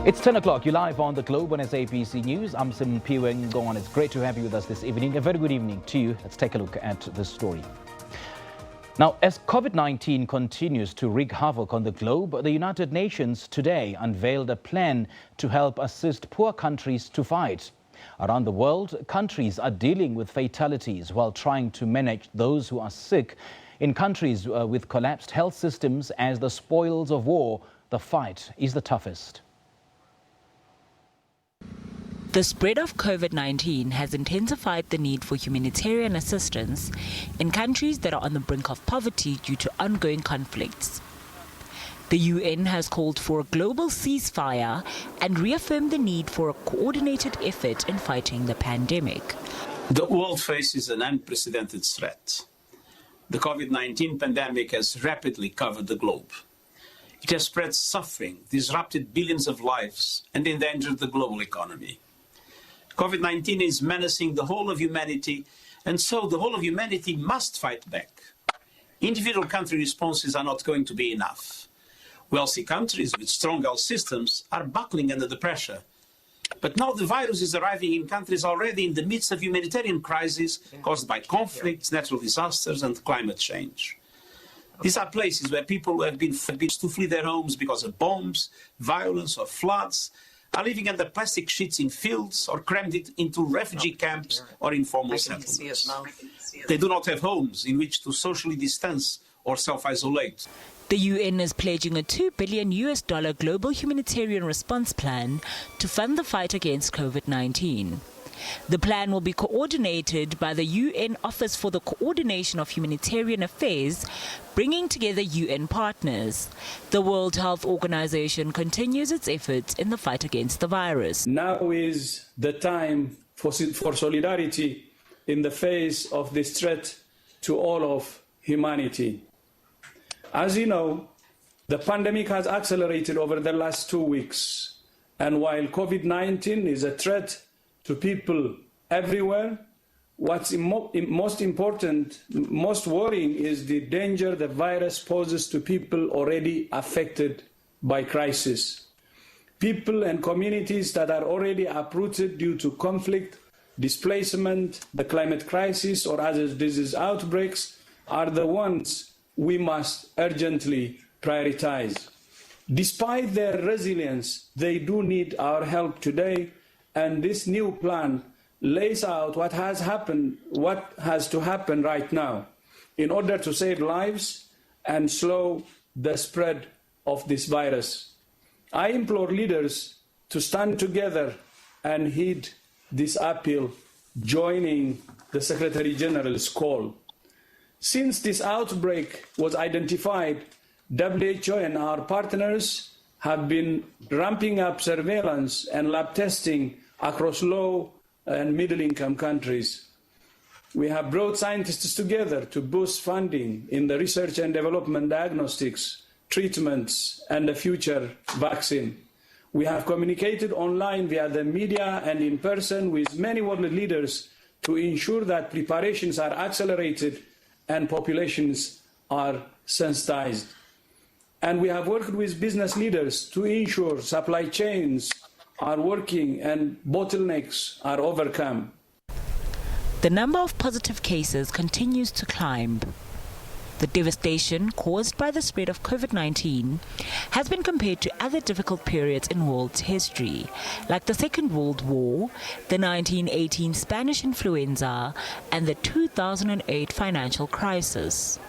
It's 10 o'clock. You're live on the Globe on SABC News. I'm Sim Piweng Gong. It's great to have you with us this evening. A very good evening to you. Let's take a look at this story. Now, as COVID-19 continues to wreak havoc on the globe, the United Nations today unveiled a plan to help assist poor countries to fight. Around the world, countries are dealing with fatalities while trying to manage those who are sick. In countries with collapsed health systems as the spoils of war, the fight is the toughest. The spread of COVID-19 has intensified the need for humanitarian assistance in countries that are on the brink of poverty due to ongoing conflicts. The UN has called for a global ceasefire and reaffirmed the need for a coordinated effort in fighting the pandemic. The world faces an unprecedented threat. The COVID-19 pandemic has rapidly covered the globe. It has spread suffering, disrupted billions of lives, and endangered the global economy. COVID-19 is menacing the whole of humanity, and so the whole of humanity must fight back. Individual country responses are not going to be enough. Wealthy countries with strong health systems are buckling under the pressure. But now the virus is arriving in countries already in the midst of humanitarian crises caused by conflicts, natural disasters, and climate change. These are places where people who have been forced to flee their homes because of bombs, violence, or floods, are living under plastic sheets in fields or crammed into refugee camps or informal settlements. They do not have homes in which to socially distance or self-isolate. The UN is pledging a $2 billion global humanitarian response plan to fund the fight against COVID-19. The plan will be coordinated by the UN Office for the Coordination of Humanitarian Affairs, bringing together UN partners. The World Health Organization continues its efforts in the fight against the virus. Now is the time for solidarity in the face of this threat to all of humanity. As you know, the pandemic has accelerated over the last 2 weeks, and while COVID-19 is a threat to people everywhere, what's most important, most worrying is the danger the virus poses to people already affected by crisis. People and communities that are already uprooted due to conflict, displacement, the climate crisis, or other disease outbreaks are the ones we must urgently prioritize. Despite their resilience, they do need our help today, and this new plan lays out what has to happen right now in order to save lives and slow the spread of this virus. I implore leaders to stand together and heed this appeal, joining the Secretary General's call. Since this outbreak was identified, WHO and our partners have been ramping up surveillance and lab testing across low and middle-income countries. We have brought scientists together to boost funding in the research and development, diagnostics, treatments, and the future vaccine. We have communicated online via the media and in person with many world leaders to ensure that preparations are accelerated and populations are sensitized. And we have worked with business leaders to ensure supply chains are working and bottlenecks are overcome. The number of positive cases continues to climb. The devastation caused by the spread of COVID-19 has been compared to other difficult periods in world history, like the Second World War, the 1918 Spanish influenza, and the 2008 financial crisis.